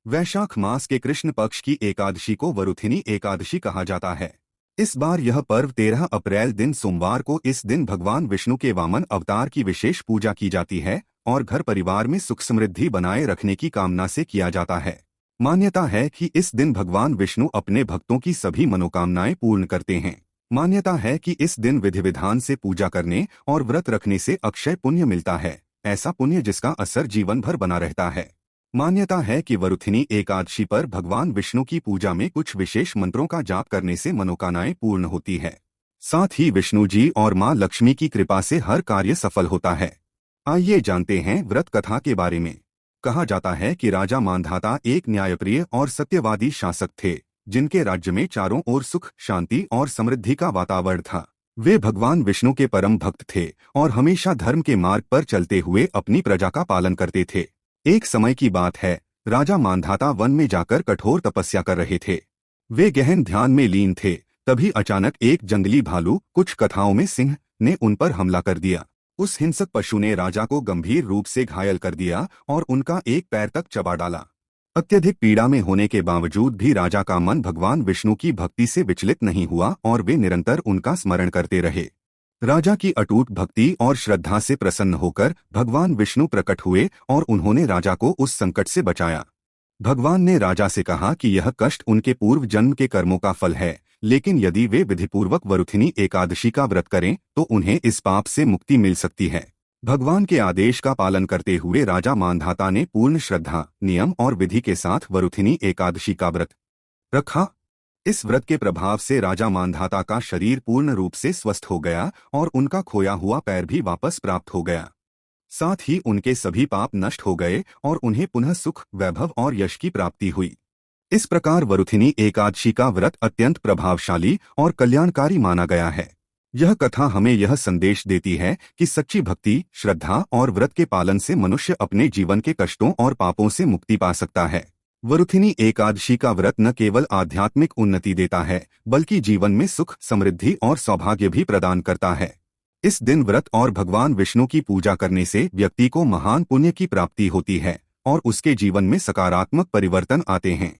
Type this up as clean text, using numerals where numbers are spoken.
वैशाख मास के कृष्ण पक्ष की एकादशी को वरुथिनी एकादशी कहा जाता है। इस बार यह पर्व 13 अप्रैल दिन सोमवार को इस दिन भगवान विष्णु के वामन अवतार की विशेष पूजा की जाती है और घर परिवार में सुख समृद्धि बनाए रखने की कामना से किया जाता है। मान्यता है कि इस दिन भगवान विष्णु अपने भक्तों की सभी मनोकामनाएं पूर्ण करते हैं। मान्यता है कि इस दिन विधि विधान से पूजा करने और व्रत रखने से अक्षय पुण्य मिलता है, ऐसा पुण्य जिसका असर जीवन भर बना रहता है। मान्यता है कि वरुथिनी एकादशी पर भगवान विष्णु की पूजा में कुछ विशेष मंत्रों का जाप करने से मनोकामनाएं पूर्ण होती है। साथ ही विष्णु जी और मां लक्ष्मी की कृपा से हर कार्य सफल होता है। आइए जानते हैं व्रत कथा के बारे में। कहा जाता है कि राजा मांधाता एक न्यायप्रिय और सत्यवादी शासक थे, जिनके राज्य में चारों ओर सुख, शांति और समृद्धि का वातावरण था। वे भगवान विष्णु के परम भक्त थे और हमेशा धर्म के मार्ग पर चलते हुए अपनी प्रजा का पालन करते थे। एक समय की बात है, राजा मांधाता वन में जाकर कठोर तपस्या कर रहे थे। वे गहन ध्यान में लीन थे। तभी अचानक एक जंगली भालू, कुछ कथाओं में सिंह, ने उन पर हमला कर दिया। उस हिंसक पशु ने राजा को गंभीर रूप से घायल कर दिया और उनका एक पैर तक चबा डाला। अत्यधिक पीड़ा में होने के बावजूद भी राजा का मन भगवान विष्णु की भक्ति से विचलित नहीं हुआ और वे निरंतर उनका स्मरण करते रहे। राजा की अटूट भक्ति और श्रद्धा से प्रसन्न होकर भगवान विष्णु प्रकट हुए और उन्होंने राजा को उस संकट से बचाया। भगवान ने राजा से कहा कि यह कष्ट उनके पूर्व जन्म के कर्मों का फल है, लेकिन यदि वे विधिपूर्वक वरुथिनी एकादशी का व्रत करें तो उन्हें इस पाप से मुक्ति मिल सकती है। भगवान के आदेश का पालन करते हुए राजा मांधाता ने पूर्ण श्रद्धा, नियम और विधि के साथ वरुथिनी एकादशी का व्रत रखा। इस व्रत के प्रभाव से राजा मांधाता का शरीर पूर्ण रूप से स्वस्थ हो गया और उनका खोया हुआ पैर भी वापस प्राप्त हो गया। साथ ही उनके सभी पाप नष्ट हो गए और उन्हें पुनः सुख, वैभव और यश की प्राप्ति हुई। इस प्रकार वरुथिनी एकादशी का व्रत अत्यंत प्रभावशाली और कल्याणकारी माना गया है। यह कथा हमें यह संदेश देती है कि सच्ची भक्ति, श्रद्धा और व्रत के पालन से मनुष्य अपने जीवन के कष्टों और पापों से मुक्ति पा सकता है। वरुथिनी एकादशी का व्रत न केवल आध्यात्मिक उन्नति देता है, बल्कि जीवन में सुख, समृद्धि और सौभाग्य भी प्रदान करता है। इस दिन व्रत और भगवान विष्णु की पूजा करने से व्यक्ति को महान पुण्य की प्राप्ति होती है और उसके जीवन में सकारात्मक परिवर्तन आते हैं।